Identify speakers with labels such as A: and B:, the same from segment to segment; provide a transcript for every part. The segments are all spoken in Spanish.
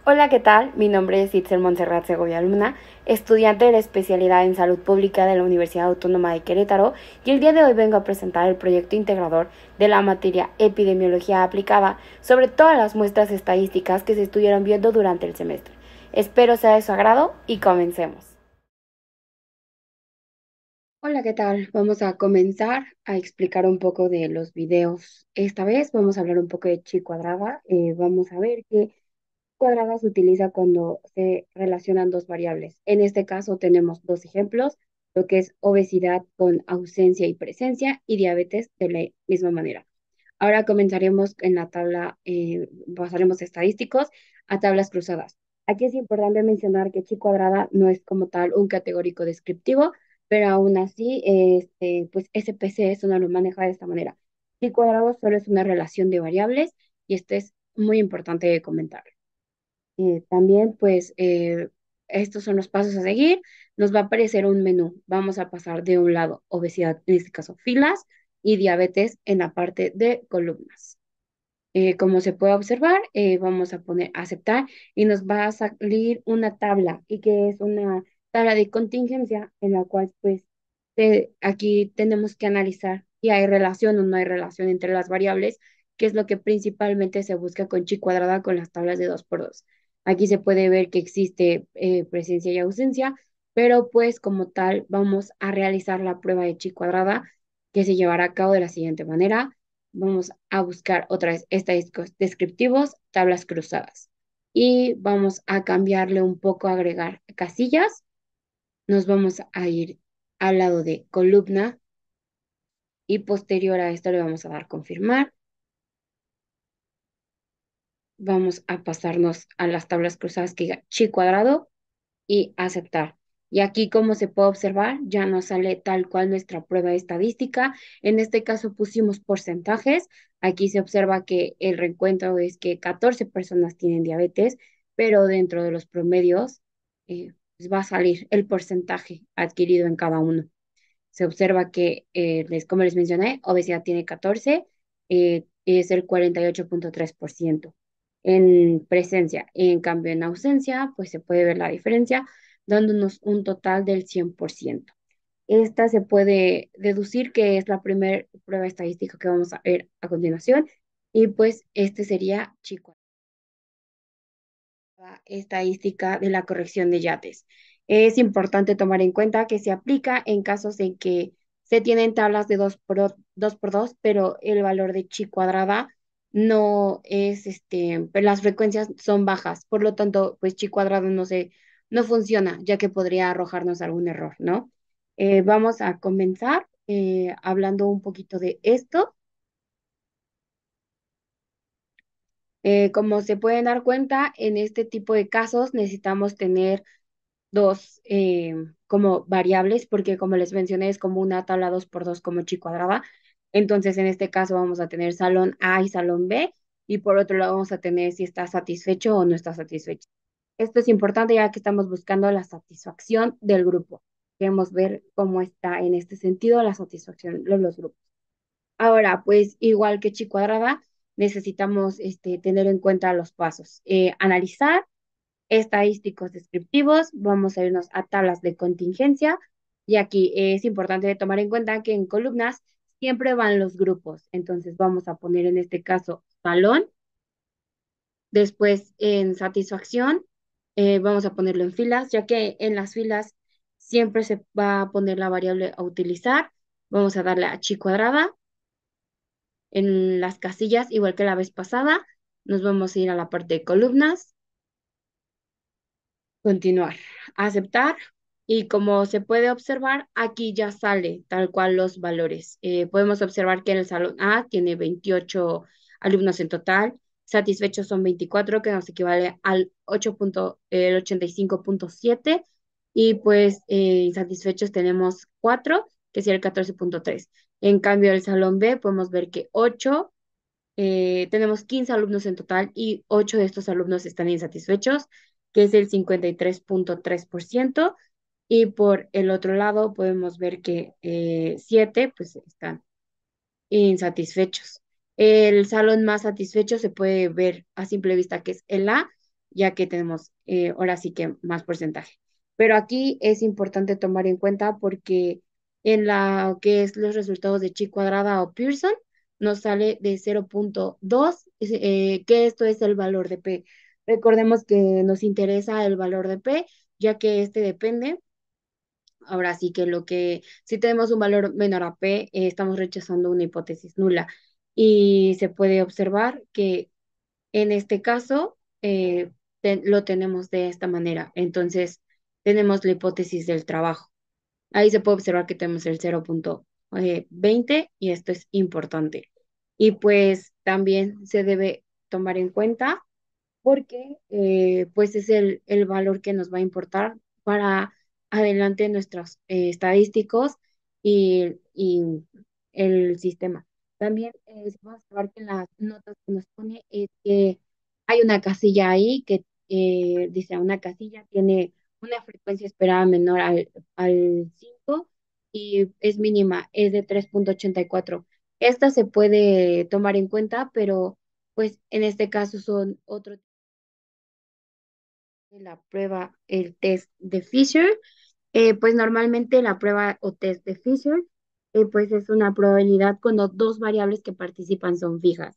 A: Hola, ¿qué tal? Mi nombre es Itzel Montserrat Segovia Luna, estudiante de la especialidad en Salud Pública de la Universidad Autónoma de Querétaro, y el día de hoy vengo a presentar el proyecto integrador de la materia Epidemiología aplicada sobre todas las muestras estadísticas que se estuvieron viendo durante el semestre. Espero sea de su agrado y comencemos. Hola, ¿qué tal? Vamos a comenzar a explicar un poco de los videos. Esta vez vamos a hablar un poco de chi cuadrada. Vamos a ver que cuadrada se utiliza cuando se relacionan dos variables. En este caso tenemos dos ejemplos, lo que es obesidad con ausencia y presencia y diabetes de la misma manera. Ahora comenzaremos en la tabla, pasaremos estadísticos a tablas cruzadas. Aquí es importante mencionar que chi cuadrada no es como tal un categórico descriptivo, pero aún así, pues SPC eso no lo maneja de esta manera. Chi cuadrado solo es una relación de variables y esto es muy importante comentar. También, pues, estos son los pasos a seguir. Nos va a aparecer un menú. Vamos a pasar de un lado, obesidad, en este caso filas, y diabetes en la parte de columnas. Como se puede observar, vamos a poner aceptar y nos va a salir una tabla y que es una tabla de contingencia en la cual pues aquí tenemos que analizar si hay relación o no hay relación entre las variables, que es lo que principalmente se busca con chi cuadrada con las tablas de 2 por 2. Aquí se puede ver que existe presencia y ausencia, pero pues como tal vamos a realizar la prueba de chi cuadrada que se llevará a cabo de la siguiente manera. Vamos a buscar otra vez estadísticos descriptivos, tablas cruzadas. Y vamos a cambiarle un poco, agregar casillas. Nos vamos a ir al lado de columna y posterior a esto le vamos a dar confirmar. Vamos a pasarnos a las tablas cruzadas que diga chi cuadrado y aceptar. Y aquí, como se puede observar, ya nos sale tal cual nuestra prueba estadística. En este caso pusimos porcentajes. Aquí se observa que el reencuentro es que 14 personas tienen diabetes, pero dentro de los promedios pues va a salir el porcentaje adquirido en cada uno. Se observa que, como les mencioné, obesidad tiene 14, es el 48,3% en presencia. En cambio, en ausencia, pues se puede ver la diferencia, dándonos un total del 100%. Esta se puede deducir que es la primera prueba estadística que vamos a ver a continuación, y pues este sería chico estadística de la corrección de yates. Es importante tomar en cuenta que se aplica en casos en que se tienen tablas de 2 por 2, pero el valor de chi cuadrada no es, pues las frecuencias son bajas, por lo tanto, pues chi cuadrado no funciona, ya que podría arrojarnos algún error, ¿no? Vamos a comenzar hablando un poquito de esto. Como se pueden dar cuenta, en este tipo de casos necesitamos tener dos como variables, porque como les mencioné, es como una tabla 2 por 2 como chi cuadrada. Entonces, en este caso vamos a tener salón A y salón B, y por otro lado vamos a tener si está satisfecho o no está satisfecho. Esto es importante ya que estamos buscando la satisfacción del grupo. Queremos ver cómo está en este sentido la satisfacción de los grupos. Ahora, pues igual que chi cuadrada, necesitamos tener en cuenta los pasos. Analizar estadísticos descriptivos, vamos a irnos a tablas de contingencia y aquí es importante tomar en cuenta que en columnas siempre van los grupos, entonces vamos a poner en este caso salón, después en satisfacción vamos a ponerlo en filas, ya que en las filas siempre se va a poner la variable a utilizar, vamos a darle a chi cuadrada, en las casillas, igual que la vez pasada, nos vamos a ir a la parte de columnas, continuar, aceptar y como se puede observar, aquí ya sale tal cual los valores. Podemos observar que en el salón A tiene 28 alumnos en total, satisfechos son 24, que nos equivale al 85,7 y pues insatisfechos tenemos 4, que sería el 14,3. En cambio, el salón B podemos ver que 8 tenemos 15 alumnos en total y 8 de estos alumnos están insatisfechos, que es el 53,3%. Y por el otro lado podemos ver que 7 pues están insatisfechos. El salón más satisfecho se puede ver a simple vista que es el A, ya que tenemos ahora sí que más porcentaje. Pero aquí es importante tomar en cuenta porque en la que es los resultados de chi cuadrada o Pearson, nos sale de 0,2, que esto es el valor de P. Recordemos que nos interesa el valor de P, ya que este depende. Ahora sí que si tenemos un valor menor a P, estamos rechazando una hipótesis nula. Y se puede observar que en este caso lo tenemos de esta manera. Entonces, tenemos la hipótesis del trabajo. Ahí se puede observar que tenemos el 0,20 y esto es importante. Y pues también se debe tomar en cuenta porque pues es el valor que nos va a importar para adelante nuestros estadísticos y el sistema. También vamos a ver que en las notas que nos pone es que hay una casilla ahí que dice, una casilla tiene una frecuencia esperada menor al 5 y es mínima, es de 3,84. Esta se puede tomar en cuenta, pero pues en este caso son otro de la prueba, el test de Fisher. Pues normalmente la prueba o test de Fisher, pues es una probabilidad cuando dos variables que participan son fijas.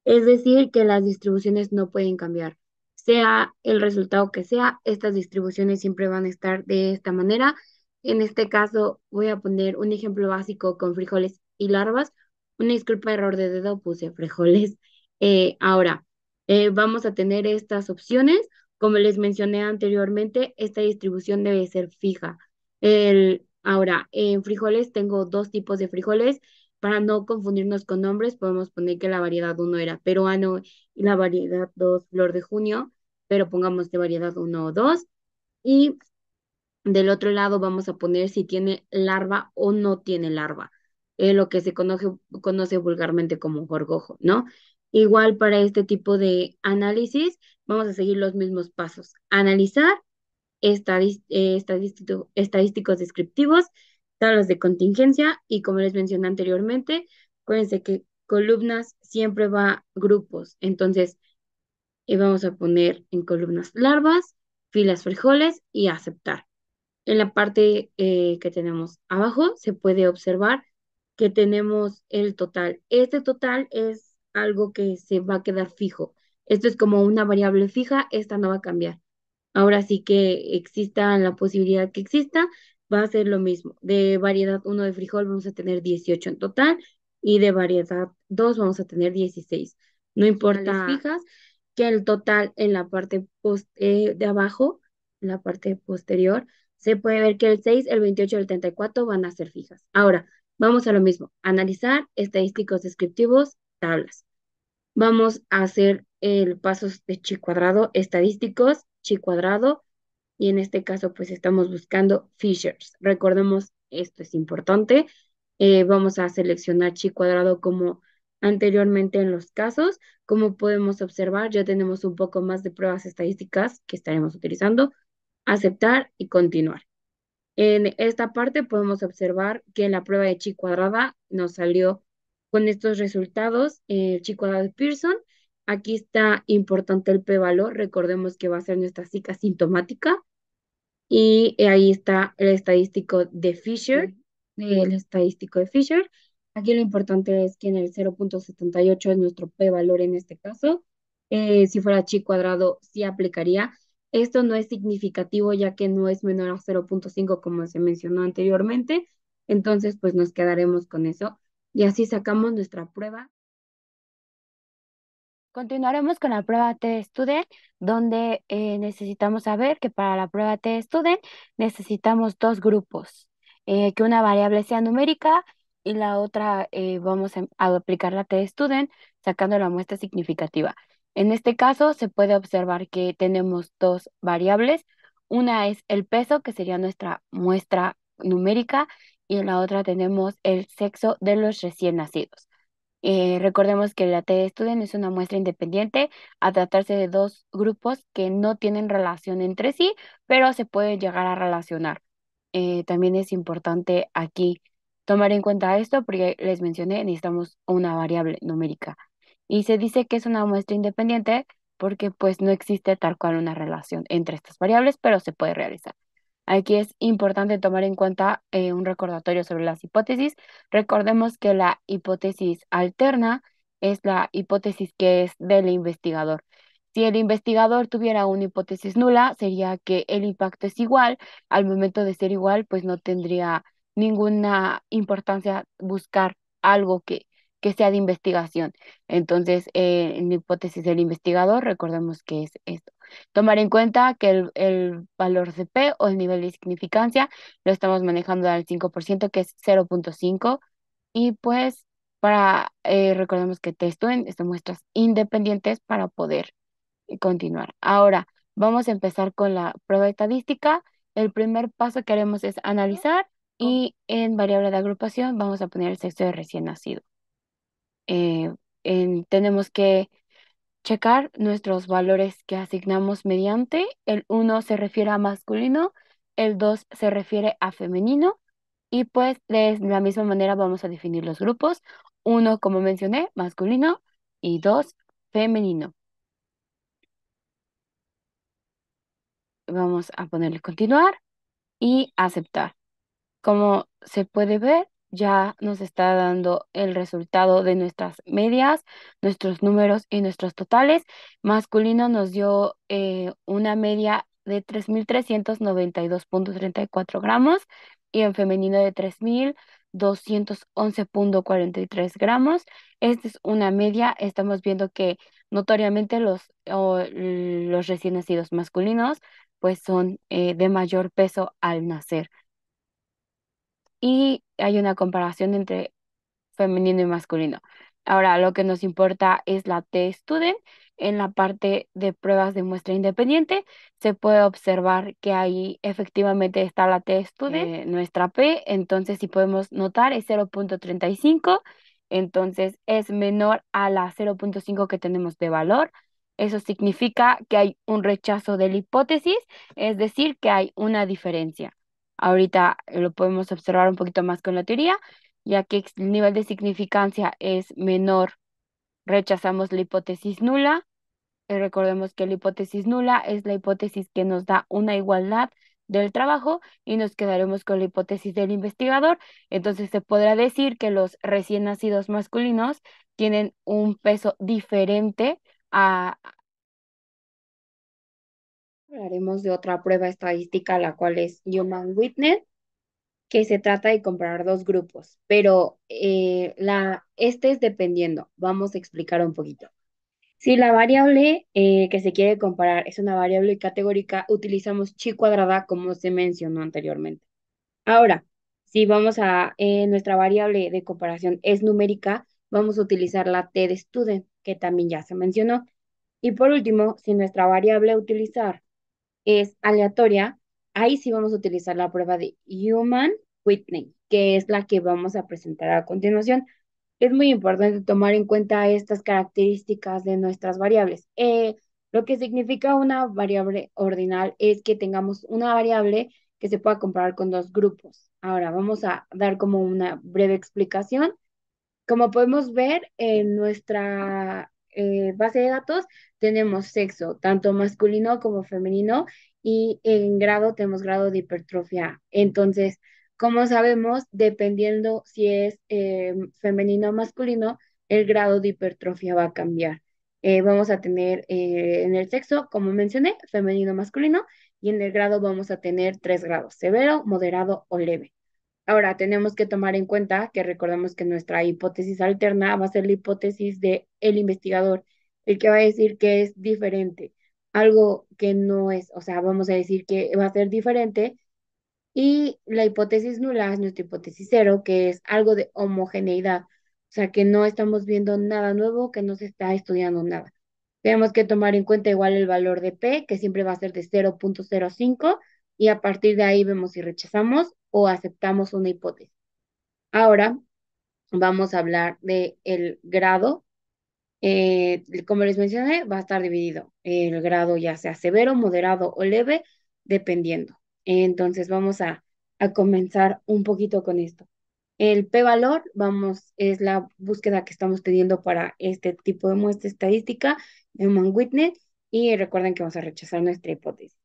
A: Es decir, que las distribuciones no pueden cambiar. Sea el resultado que sea, estas distribuciones siempre van a estar de esta manera. En este caso, voy a poner un ejemplo básico con frijoles y larvas. Una disculpa, error de dedo, puse frijoles. Ahora, vamos a tener estas opciones. Como les mencioné anteriormente, esta distribución debe ser fija. Ahora, en frijoles tengo dos tipos de frijoles. Para no confundirnos con nombres, podemos poner que la variedad uno era peruano y la variedad 2 flor de junio, pero pongamos de variedad uno o 2. Y del otro lado vamos a poner si tiene larva o no tiene larva, lo que se conoce vulgarmente como gorgojo, ¿no? Igual para este tipo de análisis, vamos a seguir los mismos pasos. Analizar estadísticos descriptivos, tablas de contingencia y como les mencioné anteriormente, acuérdense que columnas siempre va grupos. Entonces, vamos a poner en columnas larvas, filas frijoles y aceptar. En la parte que tenemos abajo se puede observar que tenemos el total. Este total es algo que se va a quedar fijo. Esto es como una variable fija, esta no va a cambiar. Ahora sí que exista la posibilidad que exista, va a ser lo mismo. De variedad uno de frijol vamos a tener 18 en total y de variedad 2 vamos a tener 16. No importa fijas que el total en la parte de abajo, en la parte posterior, se puede ver que el 6, el 28 y el 34 van a ser fijas. Ahora, vamos a lo mismo. Analizar estadísticos descriptivos, tablas. Vamos a hacer el pasos de chi cuadrado, estadísticos, chi cuadrado, y en este caso pues estamos buscando Fishers. Recordemos, esto es importante. Vamos a seleccionar chi cuadrado como anteriormente en los casos. Como podemos observar, ya tenemos un poco más de pruebas estadísticas que estaremos utilizando. Aceptar y continuar. En esta parte podemos observar que en la prueba de chi cuadrada nos salió con estos resultados, chi cuadrada de Pearson. Aquí está importante el p-valor, recordemos que va a ser nuestra cita sintomática. Y ahí está el estadístico de Fisher, el estadístico de Fisher. Aquí lo importante es que en el 0,78 es nuestro p-valor en este caso. Si fuera chi cuadrado, sí aplicaría. Esto no es significativo ya que no es menor a 0,5 como se mencionó anteriormente. Entonces, pues nos quedaremos con eso. Y así sacamos nuestra prueba.
B: Continuaremos con la prueba T-Student, donde necesitamos saber que para la prueba T-Student necesitamos dos grupos, que una variable sea numérica y la otra vamos a aplicar la T-Student sacando la muestra significativa. En este caso se puede observar que tenemos dos variables. Una es el peso, que sería nuestra muestra numérica, y en la otra tenemos el sexo de los recién nacidos. Recordemos que la T-Student es una muestra independiente a tratarse de dos grupos que no tienen relación entre sí, pero se pueden llegar a relacionar. También es importante aquí tomar en cuenta esto porque les mencioné, necesitamos una variable numérica. Y se dice que es una muestra independiente porque pues no existe tal cual una relación entre estas variables, pero se puede realizar. Aquí es importante tomar en cuenta un recordatorio sobre las hipótesis. Recordemos que la hipótesis alterna es la hipótesis que es del investigador. Si el investigador tuviera una hipótesis nula, sería que el impacto es igual. Al momento de ser igual, pues no tendría ninguna importancia buscar algo que sea de investigación. Entonces, en la hipótesis del investigador, recordemos que es esto. Tomar en cuenta que el valor de P o el nivel de significancia lo estamos manejando al 5%, que es 0.5. Y pues recordemos que T-Student es de muestras independientes para poder continuar. Ahora, vamos a empezar con la prueba estadística. El primer paso que haremos es analizar y en variable de agrupación vamos a poner el sexo de recién nacido. Tenemos que checar nuestros valores que asignamos mediante. El uno se refiere a masculino, el 2 se refiere a femenino y pues de la misma manera vamos a definir los grupos. Uno, como mencioné, masculino y 2, femenino. Vamos a ponerle continuar y aceptar. Como se puede ver, ya nos está dando el resultado de nuestras medias, nuestros números y nuestros totales. Masculino nos dio una media de 3.392.34 gramos y en femenino de 3.211.43 gramos. Esta es una media. Estamos viendo que notoriamente los recién nacidos masculinos pues son de mayor peso al nacer y hay una comparación entre femenino y masculino. Ahora, lo que nos importa es la T-Student. En la parte de pruebas de muestra independiente se puede observar que ahí efectivamente está la T-Student, nuestra P, entonces si podemos notar es 0.35, entonces es menor a la 0.5 que tenemos de valor. Eso significa que hay un rechazo de la hipótesis, es decir, que hay una diferencia. Ahorita lo podemos observar un poquito más con la teoría, ya que el nivel de significancia es menor, rechazamos la hipótesis nula. Recordemos que la hipótesis nula es la hipótesis que nos da una igualdad del trabajo y nos quedaremos con la hipótesis del investigador. Entonces se podrá decir que los recién nacidos masculinos tienen un peso diferente a...
A: Hablaremos de otra prueba estadística, la cual es Human Witness, que se trata de comparar dos grupos, pero este es dependiendo. Vamos a explicar un poquito. Si la variable que se quiere comparar es una variable categórica, utilizamos chi cuadrada como se mencionó anteriormente. Ahora, si nuestra variable de comparación es numérica, vamos a utilizar la t de student, que también ya se mencionó. Y por último, si nuestra variable a utilizar es aleatoria, ahí sí vamos a utilizar la prueba de Human Whitney, que es la que vamos a presentar a continuación. Es muy importante tomar en cuenta estas características de nuestras variables. Lo que significa una variable ordinal es que tengamos una variable que se pueda comparar con dos grupos. Ahora vamos a dar como una breve explicación. Como podemos ver en nuestra base de datos, tenemos sexo, tanto masculino como femenino, y en grado tenemos grado de hipertrofia. Entonces, como sabemos, dependiendo si es femenino o masculino, el grado de hipertrofia va a cambiar. Vamos a tener en el sexo, como mencioné, femenino, masculino, y en el grado vamos a tener 3 grados: severo, moderado o leve. Ahora, tenemos que tomar en cuenta que recordemos que nuestra hipótesis alterna va a ser la hipótesis de el investigador, el que va a decir que es diferente, algo que no es, o sea, vamos a decir que va a ser diferente, y la hipótesis nula es nuestra hipótesis cero, que es algo de homogeneidad, o sea, que no estamos viendo nada nuevo, que no se está estudiando nada. Tenemos que tomar en cuenta igual el valor de P, que siempre va a ser de 0.05, y a partir de ahí vemos si rechazamos o aceptamos una hipótesis. Ahora vamos a hablar de el grado. Como les mencioné, va a estar dividido el grado ya sea severo, moderado o leve, dependiendo. Entonces vamos a comenzar un poquito con esto. El p-valor, es la búsqueda que estamos teniendo para este tipo de muestra estadística de Human Witness, y recuerden que vamos a rechazar nuestra hipótesis.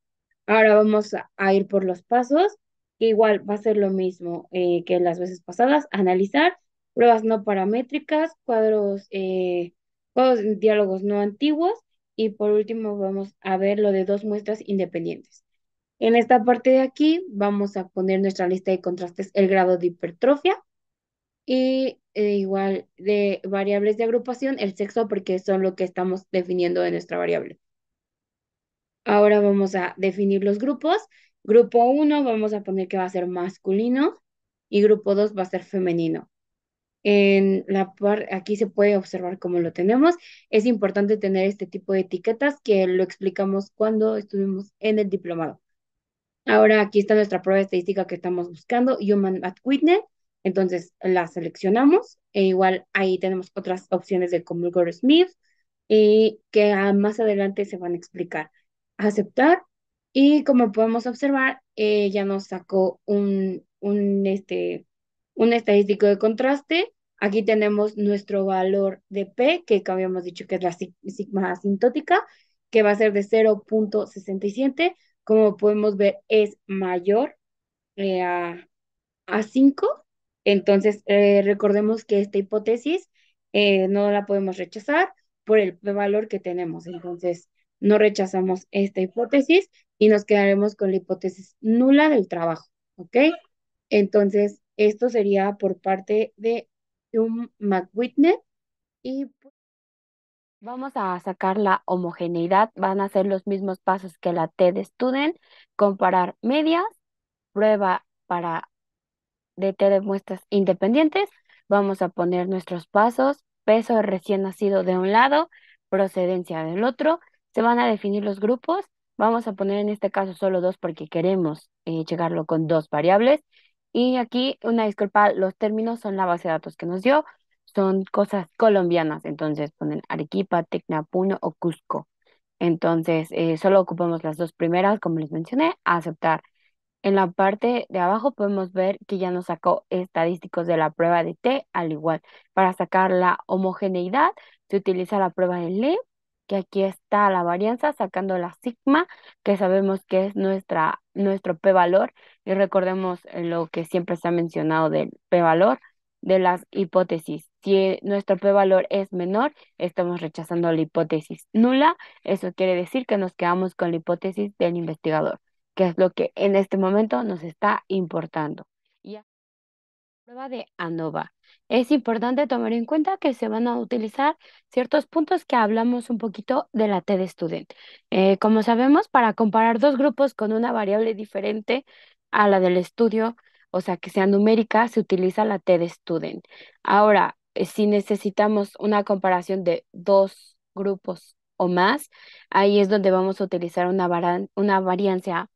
A: Ahora vamos a ir por los pasos, que igual va a ser lo mismo que las veces pasadas, analizar pruebas no paramétricas, cuadros, diálogos no antiguos y por último vamos a ver lo de dos muestras independientes. En esta parte de aquí vamos a poner nuestra lista de contrastes, el grado de hipertrofia y igual de variables de agrupación, el sexo, porque son lo que estamos definiendo de nuestra variable. Ahora vamos a definir los grupos. Grupo uno vamos a poner que va a ser masculino y grupo 2 va a ser femenino. Aquí se puede observar cómo lo tenemos. Es importante tener este tipo de etiquetas que lo explicamos cuando estuvimos en el diplomado. Ahora aquí está nuestra prueba estadística que estamos buscando, Human at Witness. Entonces la seleccionamos. E igual ahí tenemos otras opciones de Comulgore-Smith y que más adelante se van a explicar. Aceptar. Y como podemos observar, ya nos sacó un estadístico de contraste. Aquí tenemos nuestro valor de P, que habíamos dicho que es la sigma asintótica, que va a ser de 0,67. Como podemos ver, es mayor eh, a, a 5. Entonces, recordemos que esta hipótesis no la podemos rechazar por el valor que tenemos. Entonces, no rechazamos esta hipótesis y nos quedaremos con la hipótesis nula del trabajo. ¿Ok? Entonces, esto sería por parte de un McWhitney y
B: Vamos a sacar la homogeneidad, van a ser los mismos pasos que la T de Student, comparar medias, prueba para de T de muestras independientes. Vamos a poner nuestros pasos, peso de recién nacido de un lado, procedencia del otro. Se van a definir los grupos. Vamos a poner en este caso solo dos porque queremos llegarlo con dos variables. Y aquí, una disculpa, los términos son la base de datos que nos dio. Son cosas colombianas, entonces ponen Arequipa, Tacna, Puno o Cusco. Entonces, solo ocupamos las dos primeras, como les mencioné, a aceptar. En la parte de abajo podemos ver que ya nos sacó estadísticos de la prueba de T, al igual. Para sacar la homogeneidad se utiliza la prueba de Lee, que aquí está la varianza, sacando la sigma, que sabemos que es nuestro p-valor. Y recordemos lo que siempre se ha mencionado del p-valor de las hipótesis. Si nuestro p-valor es menor, estamos rechazando la hipótesis nula. Eso quiere decir que nos quedamos con la hipótesis del investigador, que es lo que en este momento nos está importando. Y a prueba de ANOVA. Es importante tomar en cuenta que se van a utilizar ciertos puntos que hablamos un poquito de la T de Student. Como sabemos, para comparar dos grupos con una variable diferente a la del estudio, o sea, que sea numérica, se utiliza la T de Student. Ahora, si necesitamos una comparación de dos grupos o más, ahí es donde vamos a utilizar una variancia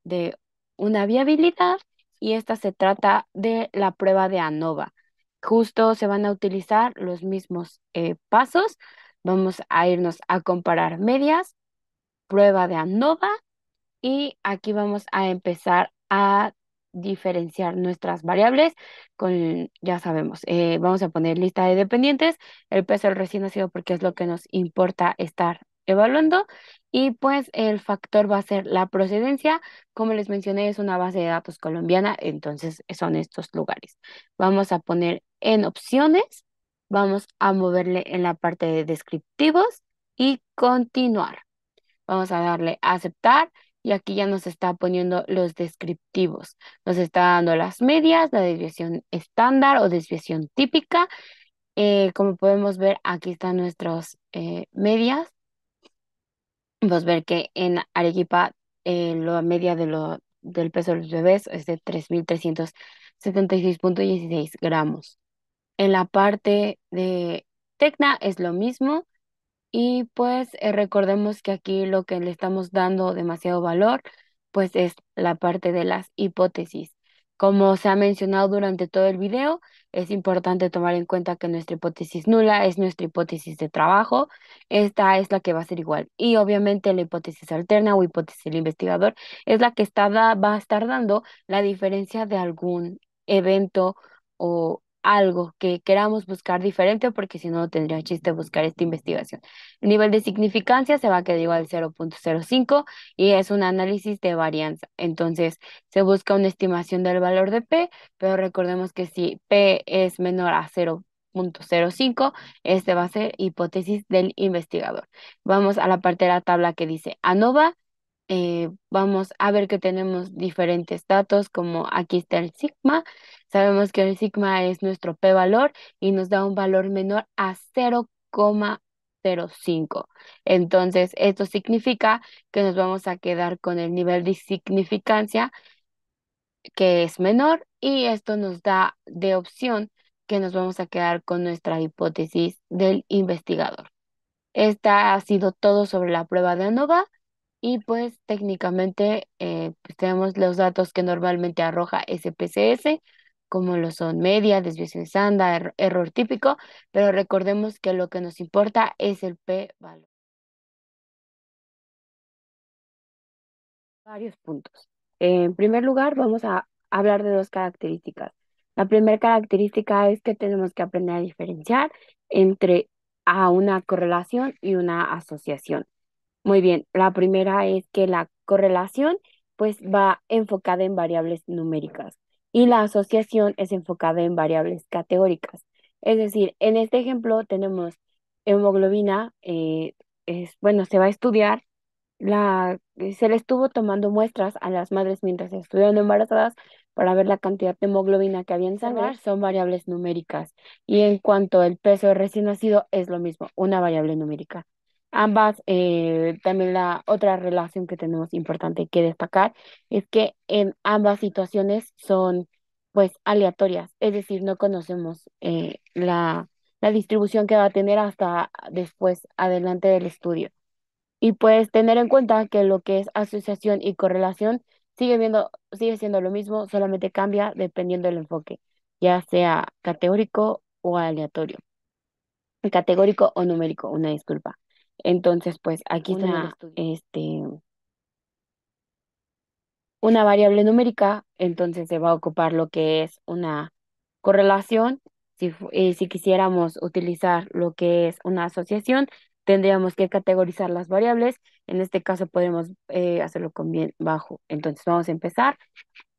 B: de una viabilidad y esta se trata de la prueba de ANOVA. Justo se van a utilizar los mismos pasos. Vamos a irnos a comparar medias, prueba de ANOVA y aquí vamos a empezar a diferenciar nuestras variables con, ya sabemos, vamos a poner lista de dependientes, el peso del recién nacido porque es lo que nos importa estar evaluando y pues el factor va a ser la procedencia, como les mencioné, es una base de datos colombiana, entonces son estos lugares. Vamos a poner en opciones, vamos a moverle en la parte de descriptivos y continuar. Vamos a darle a aceptar y aquí ya nos está poniendo los descriptivos. Nos está dando las medias, la desviación estándar o desviación típica. Como podemos ver, aquí están nuestras medias. Podemos ver que en Arequipa la media del peso de los bebés es de 3.376,16 gramos. En la parte de Tecna es lo mismo. Y pues recordemos que aquí lo que le estamos dando demasiado valor, pues es la parte de las hipótesis. Como se ha mencionado durante todo el video, es importante tomar en cuenta que nuestra hipótesis nula es nuestra hipótesis de trabajo. Esta es la que va a ser igual. Y obviamente la hipótesis alterna o hipótesis del investigador es la que va a estar dando la diferencia de algún evento algo que queramos buscar diferente, porque si no, no tendría chiste buscar esta investigación. El nivel de significancia se va a quedar igual 0.05 y es un análisis de varianza. Entonces, se busca una estimación del valor de P, pero recordemos que si P es menor a 0.05, este va a ser hipótesis del investigador. Vamos a la parte de la tabla que dice ANOVA. Vamos a ver que tenemos diferentes datos, como aquí está el sigma. Sabemos que el sigma es nuestro p-valor y nos da un valor menor a 0,05. Entonces, esto significa que nos vamos a quedar con el nivel de significancia que es menor, y esto nos da de opción que nos vamos a quedar con nuestra hipótesis del investigador. Esta ha sido todo sobre la prueba de ANOVA. Y pues técnicamente pues, tenemos los datos que normalmente arroja SPSS, como lo son media, desviación estándar, error típico, pero recordemos que lo que nos importa es el p-valor. Varios puntos. En primer lugar, vamos a hablar de dos características. La primera característica es que tenemos que aprender a diferenciar entre a una correlación y una asociación. Muy bien, la primera es que la correlación pues va enfocada en variables numéricas y la asociación es enfocada en variables categóricas. Es decir, en este ejemplo tenemos hemoglobina, bueno, se va a estudiar se le estuvo tomando muestras a las madres mientras estuvieron embarazadas para ver la cantidad de hemoglobina que había en sangre. Son variables numéricas. Y en cuanto al peso de recién nacido, es lo mismo, una variable numérica. Ambas, también la otra relación que tenemos importante que destacar es que en ambas situaciones son pues aleatorias, es decir, no conocemos la distribución que va a tener hasta después, adelante del estudio. Y pues tener en cuenta que lo que es asociación y correlación sigue siendo lo mismo, solamente cambia dependiendo del enfoque, ya sea categórico o aleatorio, categórico o numérico, una disculpa. Entonces, pues aquí está en el estudio. Una variable numérica, entonces se va a ocupar lo que es una correlación. Si quisiéramos utilizar lo que es una asociación, tendríamos que categorizar las variables. En este caso podemos hacerlo con bien bajo. Entonces vamos a empezar.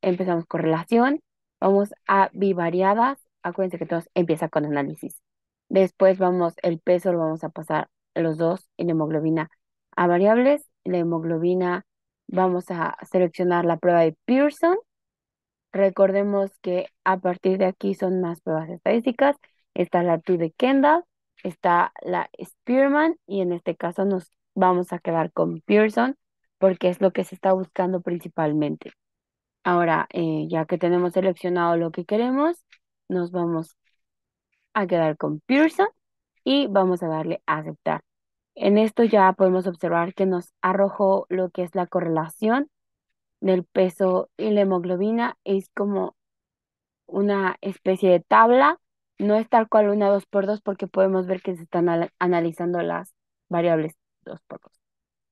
B: Empezamos con relación. Vamos a bivariadas. Acuérdense que todo empieza con análisis. Después el peso lo vamos a pasar los dos en hemoglobina a variables. La hemoglobina, vamos a seleccionar la prueba de Pearson. Recordemos que a partir de aquí son más pruebas estadísticas. Está la 2 de Kendall, está la Spearman, y en este caso nos vamos a quedar con Pearson porque es lo que se está buscando principalmente. Ahora, ya que tenemos seleccionado lo que queremos, nos vamos a quedar con Pearson y vamos a darle a aceptar. En esto ya podemos observar que nos arrojó lo que es la correlación del peso y la hemoglobina. Es como una especie de tabla, no es tal cual una 2 por 2 porque podemos ver que se están analizando las variables 2 por 2.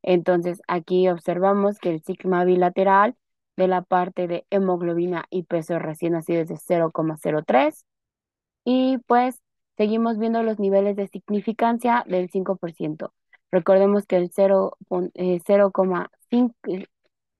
B: Entonces aquí observamos que el sigma bilateral de la parte de hemoglobina y peso recién nacido es de 0,03, y pues seguimos viendo los niveles de significancia del 5%. Recordemos que el 0,5,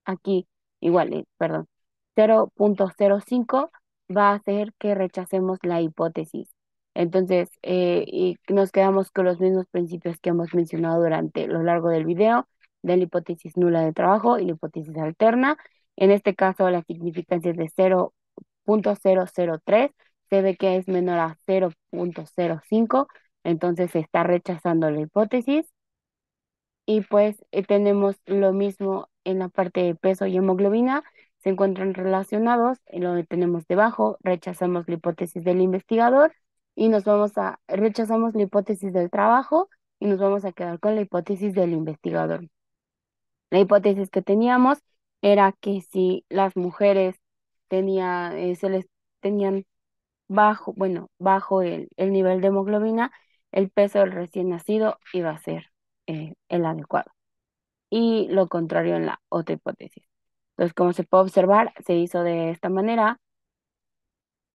B: aquí igual, perdón, 0.05 va a hacer que rechacemos la hipótesis. Entonces, y nos quedamos con los mismos principios que hemos mencionado durante lo largo del video, de la hipótesis nula de trabajo y la hipótesis alterna. En este caso, la significancia es de 0.003, se ve que es menor a 0.05, entonces se está rechazando la hipótesis. Y pues tenemos lo mismo en la parte de peso y hemoglobina, se encuentran relacionados, en lo que tenemos debajo, rechazamos la hipótesis del investigador y rechazamos la hipótesis del trabajo y nos vamos a quedar con la hipótesis del investigador. La hipótesis que teníamos era que si las mujeres se les tenían bajo el nivel de hemoglobina, el peso del recién nacido iba a ser el adecuado, y lo contrario en la otra hipótesis. Entonces, como se puede observar, se hizo de esta manera